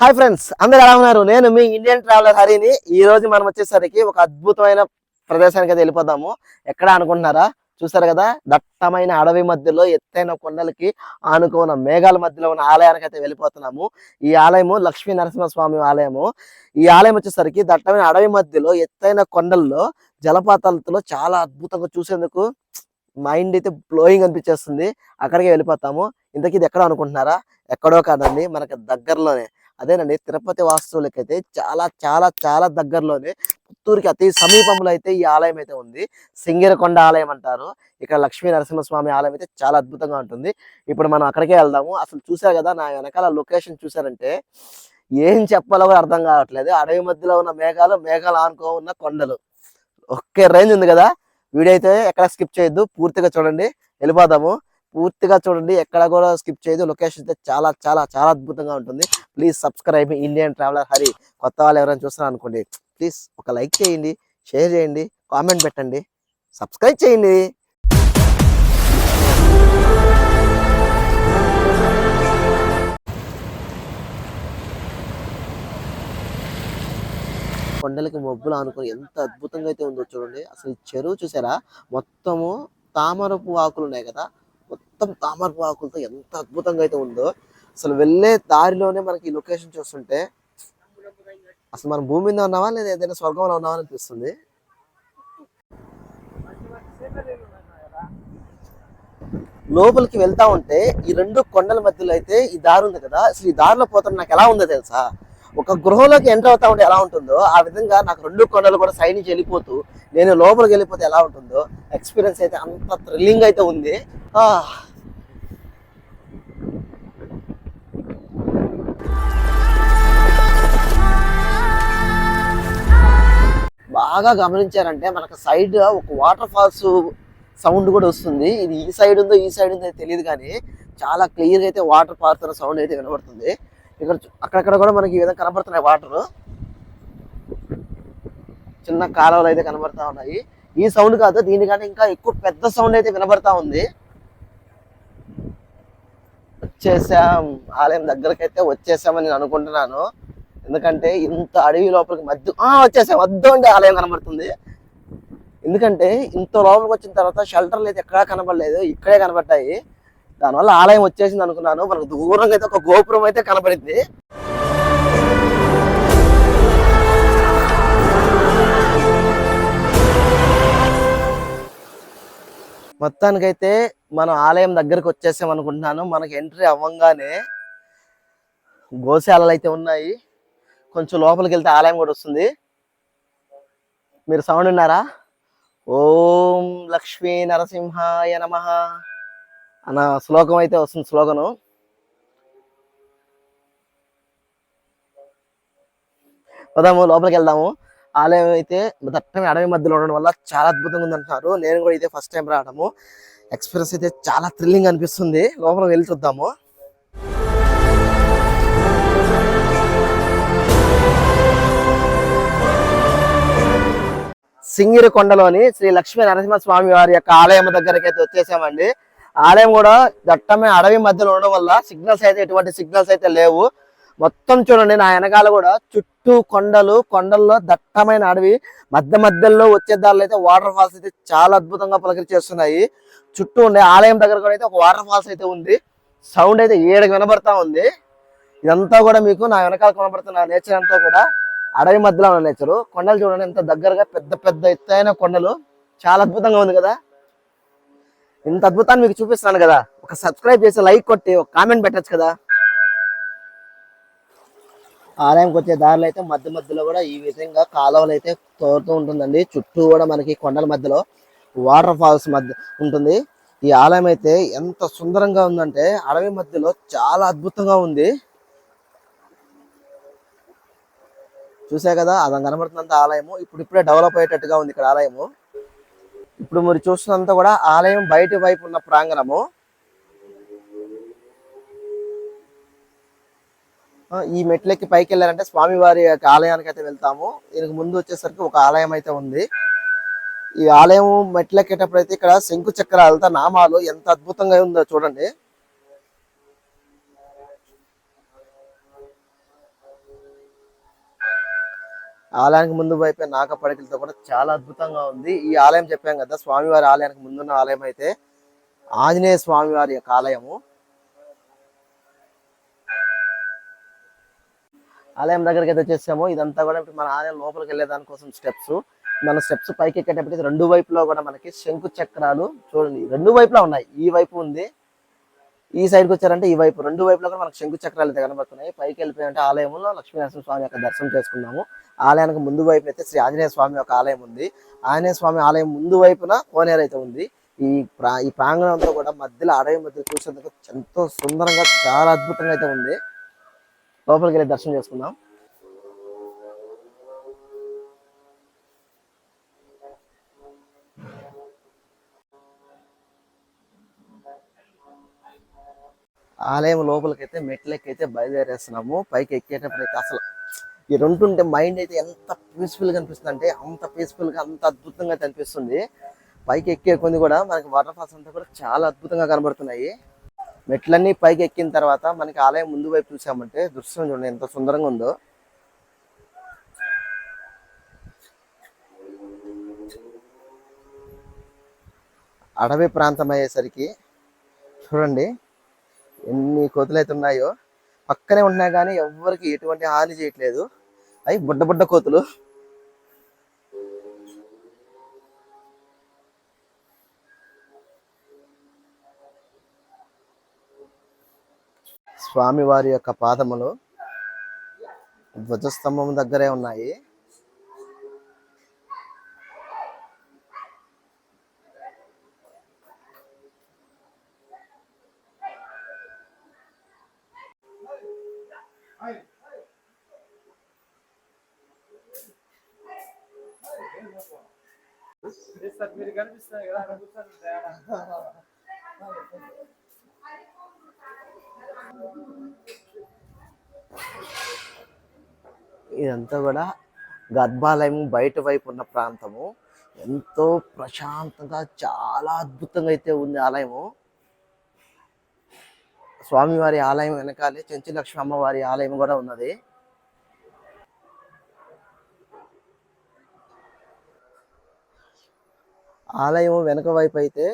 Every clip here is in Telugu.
హాయ్ ఫ్రెండ్స్, అందరు ఎలా ఉన్నారు? నేను మీ ఇండియన్ ట్రావెలర్ హరిని. ఈ రోజు మనం వచ్చేసరికి ఒక అద్భుతమైన ప్రదేశానికి అయితే వెళ్ళిపోదాము. ఎక్కడ అనుకుంటున్నారా? చూసారు కదా, దట్టమైన అడవి మధ్యలో ఎత్తైన కొండలకి ఆనుకున్న మేఘాల మధ్యలో ఉన్న ఆలయానికి అయితే వెళ్ళిపోతున్నాము. ఈ ఆలయము లక్ష్మీ నరసింహస్వామి ఆలయము. ఈ ఆలయం వచ్చేసరికి దట్టమైన అడవి మధ్యలో ఎత్తైన కొండల్లో జలపాతాలతో చాలా అద్భుతంగా చూసేందుకు మైండ్ అయితే బ్లోయింగ్ అనిపించేస్తుంది. అక్కడికే వెళ్ళిపోతాము. ఇంతకీ ఇది ఎక్కడ అనుకుంటున్నారా? ఎక్కడో కాదండి, మనకి దగ్గరలోనే. అదేనండి, తిరుపతి వాస్తువులకైతే చాలా చాలా చాలా దగ్గరలోనే, పుత్తూరుకి అతి సమీపంలో అయితే ఈ ఆలయం అయితే ఉంది. సింగిరకొండ ఆలయం అంటారు. ఇక్కడ లక్ష్మీ నరసింహస్వామి ఆలయం అయితే చాలా అద్భుతంగా ఉంటుంది. ఇప్పుడు మనం అక్కడికే వెళ్దాము. అసలు చూసారు కదా, నా వెనకాల లొకేషన్ చూసారంటే ఏం చెప్పాలో కూడా అర్థం కావట్లేదు. అడవి మధ్యలో ఉన్న మేఘాలు ఆనుకో ఉన్న కొండలు, ఒకే రేంజ్ ఉంది కదా. వీడియో అయితే ఎక్కడ స్కిప్ చేయొద్దు, పూర్తిగా చూడండి. వెళ్ళిపోదాము. పూర్తిగా చూడండి, ఎక్కడ కూడా స్కిప్ చేయదు. లొకేషన్ అయితే చాలా చాలా చాలా అద్భుతంగా ఉంటుంది. Please subscribe Indian traveller Hari. కొత్త వాళ్ళు ఎవరైనా చూస్తున్నారు అనుకోండి, ప్లీజ్ ఒక లైక్ చేయండి, షేర్ చేయండి, కామెంట్ పెట్టండి, సబ్స్క్రైబ్ చేయండి. కొండలకి మబ్బులు ఆనుకొని ఎంత అద్భుతంగా అయితే ఉందో చూడండి. అసలు ఈ చెరువు చూసారా, మొత్తము తామరపు ఆకులు ఉన్నాయి కదా, మొత్తం తామరపు ఆకులతో ఎంత అద్భుతంగా అయితే ఉందో. అసలు వెళ్ళే దారిలోనే మనకి ఈ లొకేషన్ చూస్తుంటే అసలు మనం భూమి మీద ఉన్నావా లేదా ఏదైనా స్వర్గంలో ఉన్నావా అనిపిస్తుంది. లోపలికి వెళ్తా ఉంటే ఈ రెండు కొండల మధ్యలో అయితే ఈ దారి ఉంది కదా, అసలు ఈ దారిలో పోతున్న నాకు ఎలా ఉందో తెలుసా? ఒక గృహలోకి ఎంటర్ అవుతా ఉంటే ఎలా ఉంటుందో ఆ విధంగా నాకు రెండు కొండలు కూడా సైడ్ నుంచి వెళ్ళిపోతూ నేను లోపలికి వెళ్ళిపోతే ఎలా ఉంటుందో ఎక్స్పీరియన్స్ అయితే అంత థ్రిల్లింగ్ అయితే ఉంది. బాగా గమనించారంటే మనకు సైడ్ ఒక వాటర్ ఫాల్స్ సౌండ్ కూడా వస్తుంది. ఇది ఈ సైడ్ ఉందో తెలియదు, కానీ చాలా క్లియర్గా అయితే వాటర్ పారుతున్న సౌండ్ అయితే వినబడుతుంది. ఇక్కడ అక్కడక్కడ కూడా మనకి ఈ విధంగా కనబడుతున్నాయి వాటర్, చిన్న కాలువలు అయితే కనబడతా ఉన్నాయి. ఈ సౌండ్ కాదు, దీనికంటే ఇంకా ఎక్కువ పెద్ద సౌండ్ అయితే వినబడతా ఉంది. వచ్చేసాం, ఆలయం దగ్గరకి అయితే వచ్చేసామని నేను అనుకుంటున్నాను. ఎందుకంటే ఇంత అడవి లోపలికి వచ్చేసాం, వద్దండి ఆలయం కనబడుతుంది. ఎందుకంటే ఇంత లోపలికి వచ్చిన తర్వాత షెల్టర్లు అయితే ఎక్కడా కనబడలేదు, ఇక్కడే కనబడ్డాయి. దానివల్ల ఆలయం వచ్చేసింది అనుకున్నాను. మనకు దూరంగా అయితే ఒక గోపురం అయితే కనబడింది. మొత్తానికైతే మనం ఆలయం దగ్గరకు వచ్చేసాం అనుకుంటున్నాను. మనకి ఎంట్రీ అవ్వంగానే గోశాలలు అయితే ఉన్నాయి. కొంచెం లోపలికి వెళ్తే ఆలయం కూడా వస్తుంది. మీరు సౌండ్ విన్నారా? ఓం లక్ష్మీ నరసింహాయ నమః అన్న శ్లోకం అయితే వస్తుంది. శ్లోకను పదాము, లోపలికి వెళ్దాము. ఆలయం అయితే దట్టమైన అడవి మధ్యలో ఉండడం వల్ల చాలా అద్భుతంగా ఉంది అంటున్నారు. నేను కూడా ఇదే ఫస్ట్ టైం రావడము. ఎక్స్పీరియన్స్ అయితే చాలా థ్రిల్లింగ్ అనిపిస్తుంది. లోపలికి వెళ్ళి చూద్దాము. సింగిరికొండలోని శ్రీ లక్ష్మీ నరసింహస్వామి వారి యొక్క ఆలయం దగ్గరికి అయితే వచ్చేసామండి. ఆలయం కూడా దట్టమైన అడవి మధ్యలో ఉండడం వల్ల ఎటువంటి సిగ్నల్స్ అయితే లేవు. మొత్తం చూడండి, నా వెనకాల కూడా చుట్టూ కొండల్లో దట్టమైన అడవి మధ్యలో వచ్చే దారిలో అయితే వాటర్ ఫాల్స్ అయితే చాలా అద్భుతంగా పలకరించేస్తున్నాయి. చుట్టూ ఉండే ఆలయం దగ్గర కూడా అయితే ఒక వాటర్ ఫాల్స్ అయితే ఉంది. సౌండ్ అయితే ఏడుగా వినబడతా ఉంది. ఇదంతా కూడా మీకు నా వెనకాల కనబడుతున్న నేచర్ అంతా కూడా అడవి మధ్యలో ఉన్న నేచరు. కొండలు చూడండి ఎంత దగ్గరగా, పెద్ద పెద్ద ఎత్తైన కొండలు, చాలా అద్భుతంగా ఉంది కదా. ఇంత అద్భుతాన్ని మీకు చూపిస్తున్నాను కదా, ఒక సబ్స్క్రైబ్ చేసి లైక్ కొట్టి ఒక కామెంట్ పెట్టచ్చు కదా. ఆలయంకి వచ్చే దారిలో అయితే మధ్యలో కూడా ఈ విధంగా కాలువలు అయితే తోడుతూ ఉంటుందండి. చుట్టూ కూడా మనకి కొండల మధ్యలో వాటర్ ఫాల్స్ మధ్య ఉంటుంది. ఈ ఆలయం అయితే ఎంత సుందరంగా ఉందంటే అడవి మధ్యలో చాలా అద్భుతంగా ఉంది. చూసా కదా, అది కనబడుతున్నంత ఆలయము ఇప్పుడిప్పుడే డెవలప్ అయ్యేటట్టుగా ఉంది ఇక్కడ ఆలయము. ఇప్పుడు మీరు చూస్తున్నంత కూడా ఆలయం బయట వైపు ఉన్న ప్రాంగణము. ఈ మెట్లెక్కి పైకి వెళ్ళారంటే స్వామివారి యొక్క ఆలయానికి అయితే వెళ్తాము. దీనికి ముందు వచ్చేసరికి ఒక ఆలయం అయితే ఉంది. ఈ ఆలయం మెట్లెక్కేటప్పుడు అయితే ఇక్కడ శంకు చక్రాలతో నామాలు ఎంత అద్భుతంగా ఉందో చూడండి. ఆలయానికి ముందు వైపే నాగపడకలతో కూడా చాలా అద్భుతంగా ఉంది. ఈ ఆలయం చెప్పాం కదా, స్వామివారి ఆలయానికి ముందున్న ఆలయం అయితే ఆంజనేయ స్వామివారి యొక్క ఆలయము. ఆలయం దగ్గరికి అయితే వచ్చేసాము. ఇదంతా కూడా మన ఆలయం లోపలికి వెళ్ళే దానికోసం స్టెప్స్. మన స్టెప్స్ పైకి ఎక్కేటప్పటికి రెండు వైపులో కూడా మనకి శంకు చక్రాలు చూడండి, రెండు వైపులా ఉన్నాయి. ఈ వైపు ఉంది, ఈ సైడ్కి వచ్చారంటే ఈ వైపు, రెండు వైపులో కూడా మనకు శంకు చక్రాలు అయితే కనబడుతున్నాయి. పైకి వెళ్ళిపోయాయంటే ఆలయంలో లక్ష్మీనరసింహ స్వామి యొక్క దర్శనం చేసుకున్నాము. ఆలయానికి ముందు వైపు అయితే శ్రీ ఆంజనేయ స్వామి యొక్క ఆలయం ఉంది. ఆంజనేయ స్వామి ఆలయం ముందు వైపున కోనేరు అయితే ఉంది. ఈ ప్రాంగణంతో కూడా మధ్యలో అడవి మధ్య చూసేందుకు ఎంతో సుందరంగా చాలా అద్భుతంగా అయితే ఉంది. లోపలికి వెళ్ళి దర్శనం చేసుకుందాం. ఆలయం లోపలికైతే మెట్లకైతే బయలుదేరేస్తున్నాము. పైకి ఎక్కేటప్పుడు అయితే అసలు ఈ రెండు ఉంటే మైండ్ అయితే ఎంత పీస్ఫుల్ గా అనిపిస్తుంది అంటే అంత పీస్ఫుల్ గా, అంత అద్భుతంగా అయితే అనిపిస్తుంది. పైకి ఎక్కే కొన్ని కూడా మనకి వాటర్ ఫాల్స్ అంతా కూడా చాలా అద్భుతంగా కనబడుతున్నాయి. మెట్లన్నీ పైకి ఎక్కిన తర్వాత మనకి ఆలయం ముందు వైపు చూసామంటే దృశ్యం చూడండి ఎంత సుందరంగా ఉందో. అడవి ప్రాంతం అయ్యేసరికి చూడండి ఎన్ని కోతులు అయితే ఉన్నాయో. పక్కనే ఉన్నాయి కానీ ఎవరికి ఎటువంటి హాని చేయట్లేదు. అవి బుడ్డ బుడ్డ కోతులు. స్వామివారి యొక్క పాదములు ధ్వజస్తంభం దగ్గరే ఉన్నాయి. ఇదంతా కూడా గర్భాలయం బయట వైపు ఉన్న ప్రాంతము. ఎంతో ప్రశాంతంగా చాలా అద్భుతంగా అయితే ఉంది ఆలయము. స్వామివారి ఆలయం వెనకాలే చెంచు లక్ష్మి అమ్మవారి ఆలయం కూడా ఉన్నది. ఆలయం వెనక వైపు అయితే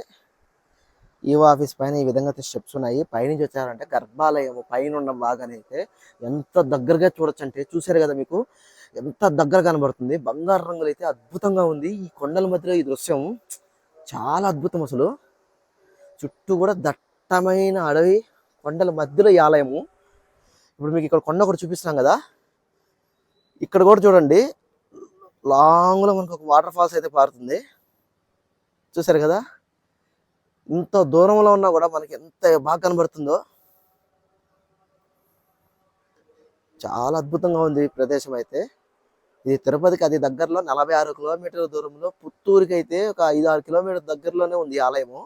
ఈవో ఆఫీస్ పైన ఈ విధంగా స్టెప్స్ ఉన్నాయి. పైనుంచి వచ్చారంటే గర్భాలయం పైన ఉన్న భాగాన్ని అయితే ఎంత దగ్గరగా చూడొచ్చు అంటే, చూసారు కదా మీకు ఎంత దగ్గర కనబడుతుంది. బంగారు రంగులు అయితే అద్భుతంగా ఉంది. ఈ కొండల మధ్యలో ఈ దృశ్యం చాలా అద్భుతం. అసలు చుట్టూ కూడా దట్టమైన అడవి, కొండల మధ్యలో ఈ ఆలయము. ఇప్పుడు మీకు ఇక్కడ కొండ ఒకటి చూపిస్తున్నాం కదా, ఇక్కడ కూడా చూడండి లాంగ్లో మనకు ఒక వాటర్ ఫాల్స్ అయితే పారుతుంది. చూసారు కదా, ఇంత దూరంలో ఉన్నా కూడా మనకి ఎంత బాగా కనబడుతుందో. చాలా అద్భుతంగా ఉంది ఈ ప్రదేశం అయితే. ఇది తిరుపతికి అది దగ్గరలో 46 కిలోమీటర్ల దూరంలో, పుత్తూరుకి అయితే ఒక 5-6 కిలోమీటర్ దగ్గరలోనే ఉంది ఆలయము.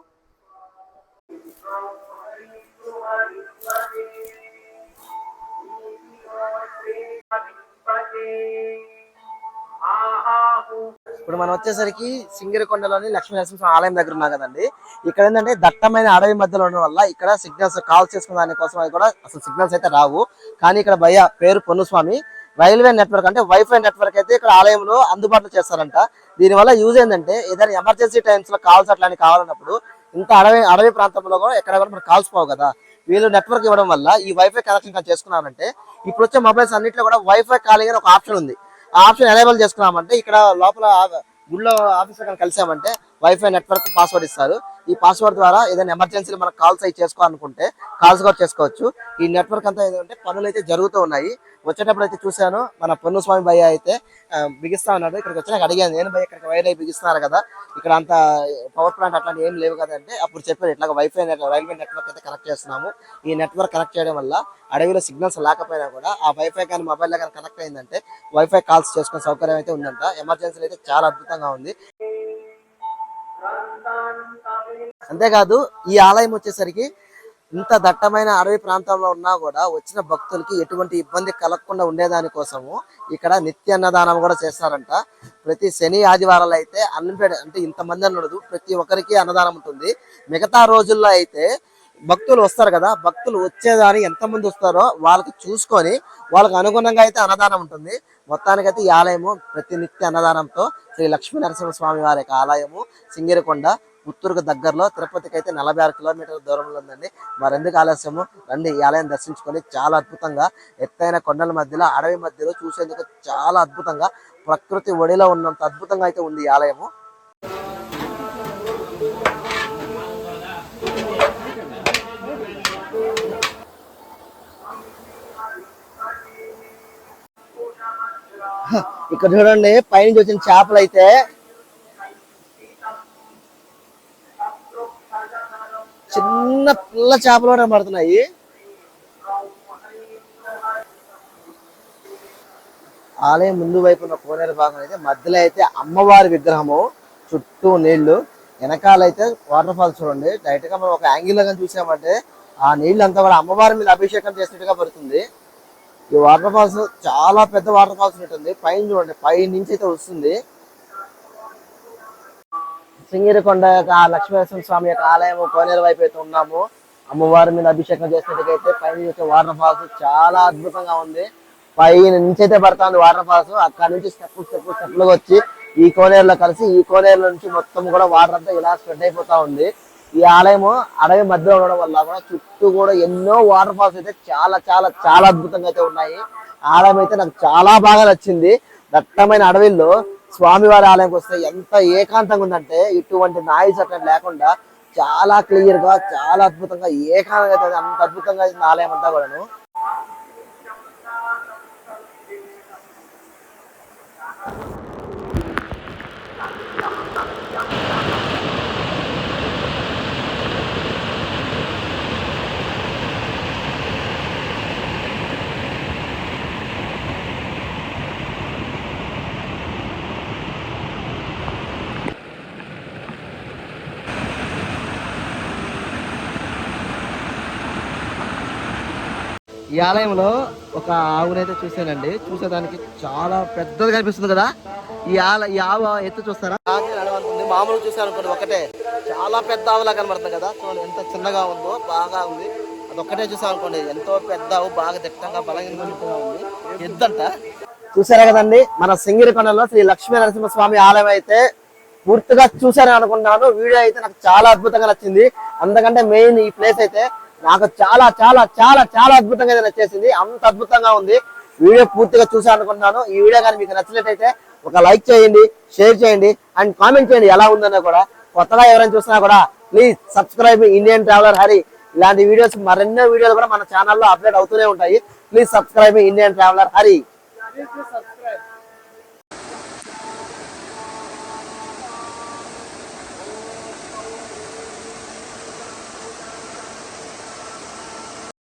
ఇప్పుడు మనం వచ్చేసరికి సింగిరికొండలోని లక్ష్మీనరసింహ ఆలయం దగ్గర ఉన్నాం కదండి. ఇక్కడ ఏంటంటే దట్టమైన అడవి మధ్యలో ఉండడం వల్ల ఇక్కడ సిగ్నల్స్ కాల్ చేసుకున్న దానికోసం అది కూడా అసలు సిగ్నల్స్ అయితే రావు. కానీ ఇక్కడ భయ్య పేరు పొన్నుస్వామి రైల్వే నెట్వర్క్ అంటే వైఫై నెట్వర్క్ అయితే ఇక్కడ ఆలయంలో అందుబాటులో చేస్తారంట. దీనివల్ల యూజ్ ఏంటంటే ఏదైనా ఎమర్జెన్సీ టైమ్స్ లో కాల్స్ అట్లా కావాలన్నప్పుడు ఇంత అడవి ప్రాంతంలో కూడా ఎక్కడ కూడా మనకు కాల్స్ పోవు కదా, వీళ్ళు నెట్వర్క్ ఇవ్వడం వల్ల ఈ వైఫై కనెక్షన్ చేసుకున్నారంటే ఇప్పుడు వచ్చే మొబైల్స్ అన్నింటిలో కూడా వైఫై కాలింగ్ అని ఒక ఆప్షన్ ఉంది. ఆ ఆప్షన్ ఎనేబుల్ చేసుకున్నామంటే ఇక్కడ లోపల గుళ్ళో ఆఫీసర్ కలిసామంటే వైఫై నెట్వర్క్ పాస్వర్డ్ ఇస్తారు. ఈ పాస్వర్డ్ ద్వారా ఏదైనా ఎమర్జెన్సీలో మనకు కాల్స్ అయి చేసుకోవాలనుకుంటే కాల్స్ కూడా చేసుకోవచ్చు. ఈ నెట్వర్క్ అంతా ఏంటంటే పనులు అయితే జరుగుతూ ఉన్నాయి. వచ్చేటప్పుడు అయితే చూశాను మన పొన్నుస్వామి భయ్య అయితే బిగిస్తా ఉన్నాడు. ఇక్కడికి వచ్చాక అడిగాను, నేను భయ్య ఇక్కడికి వైర్ అయి బిగిస్తున్నారు కదా, ఇక్కడ అంత పవర్ ప్లాంట్ అట్లాంటి ఏం లేవు కదంటే అప్పుడు చెప్పారు ఇట్లా వైఫై రైల్వే నెట్వర్క్ అయితే కనెక్ట్ చేస్తున్నాము. ఈ నెట్వర్క్ కనెక్ట్ చేయడం వల్ల అడవిలో సిగ్నల్స్ లేకపోయినా కూడా ఆ వైఫై కానీ మొబైల్ కానీ కనెక్ట్ అయిందంటే వైఫై కాల్స్ చేసుకునే సౌకర్యం అయితే ఉందంట. ఎమర్జెన్సీలు అయితే చాలా అద్భుతంగా ఉంది. అంతేకాదు ఈ ఆలయం వచ్చేసరికి ఇంత దట్టమైన అడవి ప్రాంతంలో ఉన్నా కూడా వచ్చిన భక్తులకి ఎటువంటి ఇబ్బంది కలగకుండా ఉండేదాని కోసము ఇక్కడ నిత్య అన్నదానం కూడా చేస్తారంట. ప్రతి శని ఆదివారాలు అయితే అన్లిమిటెడ్ అంటే ఇంతమంది అని ఉండదు, ప్రతి ఒక్కరికి అన్నదానం ఉంటుంది. మిగతా రోజుల్లో అయితే భక్తులు వస్తారు కదా, భక్తులు వచ్చేదాని ఎంతమంది వస్తారో వాళ్ళకి చూసుకొని వాళ్ళకి అనుగుణంగా అయితే అన్నదానం ఉంటుంది. మొత్తానికైతే ఈ ఆలయము ప్రతి నిత్య అన్నదానంతో శ్రీ లక్ష్మీ నరసింహ స్వామి వారి యొక్క ఆలయము సింగిరికొండ పుత్తూరుకు దగ్గరలో, తిరుపతికి అయితే 46 కిలోమీటర్ల దూరంలో ఉందండి. మరెందుకు ఆలస్యము, రండి ఈ ఆలయం దర్శించుకొని చాలా అద్భుతంగా ఎత్తైన కొండల మధ్యలో అడవి మధ్యలో చూసేందుకు చాలా అద్భుతంగా ప్రకృతి ఒడిలో ఉన్నంత అద్భుతంగా అయితే ఉంది ఈ ఆలయము. ఇక్కడ చూడండి పైనుంచి వచ్చిన చేపలు అయితే చిన్న పిల్ల చేపలు కూడా పడుతున్నాయి. ఆలయం ముందు వైపు ఉన్న కోనేరు భాగం అయితే మధ్యలో అయితే అమ్మవారి విగ్రహము, చుట్టూ నీళ్లు, వెనకాలైతే వాటర్ ఫాల్స్. చూడండి డైరెక్ట్ గా మనం ఒక యాంగిల్ గా చూసామంటే ఆ నీళ్ళు అంతా కూడా అమ్మవారి మీద అభిషేకం చేసినట్టుగా పడుతుంది. ఈ వాటర్ ఫాల్స్ చాలా పెద్ద వాటర్ ఫాల్స్ ఉంటుంది. పైన చూడండి, పై నుంచి అయితే వస్తుంది. సింగిరికొండ యొక్క లక్ష్మీనరసింహ స్వామి యొక్క ఆలయం కోనేరు వైపు అయితే ఉన్నాము. అమ్మవారి మీద అభిషేకం చేసినట్టుగైతే పైన చూసే వాటర్ ఫాల్స్ చాలా అద్భుతంగా ఉంది. పైన నుంచి అయితే పడుతుంది వాటర్ ఫాల్స్. అక్కడ నుంచి స్టెప్లుగా వచ్చి ఈ కోనేరులో కలిసి ఈ కోనేరులో నుంచి మొత్తం కూడా వాటర్ అంతా ఇలా స్ప్రెడ్ అయిపోతా ఉంది. ఈ ఆలయము అడవి మధ్యలో ఉండడం వల్ల కూడా చుట్టూ కూడా ఎన్నో వాటర్ ఫాల్స్ అయితే చాలా చాలా చాలా అద్భుతంగా అయితే ఉన్నాయి. ఆలయం అయితే నాకు చాలా బాగా నచ్చింది. దట్టమైన అడవిలో స్వామివారి ఆలయంకి వస్తే ఎంత ఏకాంతంగా ఉందంటే ఇటువంటి నాయిస్ అట్లా లేకుండా చాలా క్లియర్ గా చాలా అద్భుతంగా ఏకాంతంగా అయితే అంత అద్భుతంగా ఆలయం అంతా కూడాను. ఈ ఆలయంలో ఒక ఆవునైతే చూసానండి. చూసేదానికి చాలా పెద్దది కనిపిస్తుంది కదా. ఈ ఆవు ఎత్తు చూస్తారా, నడవనుకుంది. మామూలు చూసానుకోండి ఒకటే, చాలా పెద్ద ఆవులా కనబడుతుంది కదా. చూడండి ఎంత చిన్నగా ఉందో, బాగా ఉంది. అదొక్కటే చూసానుకోండి ఎంతో పెద్ద ఆవు, బాగా దిట్టంగా బలంగా ఉంది. ఎద్దంట. చూసారా కదండి, మన సింగిరికొండలో శ్రీ లక్ష్మీ నరసింహ స్వామి ఆలయం అయితే పూర్తిగా చూసారని అనుకుంటున్నాను. వీడియో అయితే నాకు చాలా అద్భుతంగా నచ్చింది. అందుకంటే మెయిన్ ఈ ప్లేస్ అయితే నాకు చాలా చాలా చాలా చాలా అద్భుతంగా నచ్చేసింది. అంత అద్భుతంగా ఉంది. వీడియో పూర్తిగా చూసా అనుకుంటున్నాను. ఈ వీడియో కానీ మీకు నచ్చినట్టయితే ఒక లైక్ చేయండి, షేర్ చేయండి అండ్ కామెంట్ చేయండి ఎలా ఉందన్నా కూడా. కొత్తగా ఎవరైనా చూసినా కూడా please subscribe Indian traveller Hari. ఇలాంటి వీడియోస్ మరెన్నో వీడియోలు కూడా మన ఛానల్లో అప్లోడ్ అవుతూనే ఉంటాయి. Please subscribe Indian traveller Hari.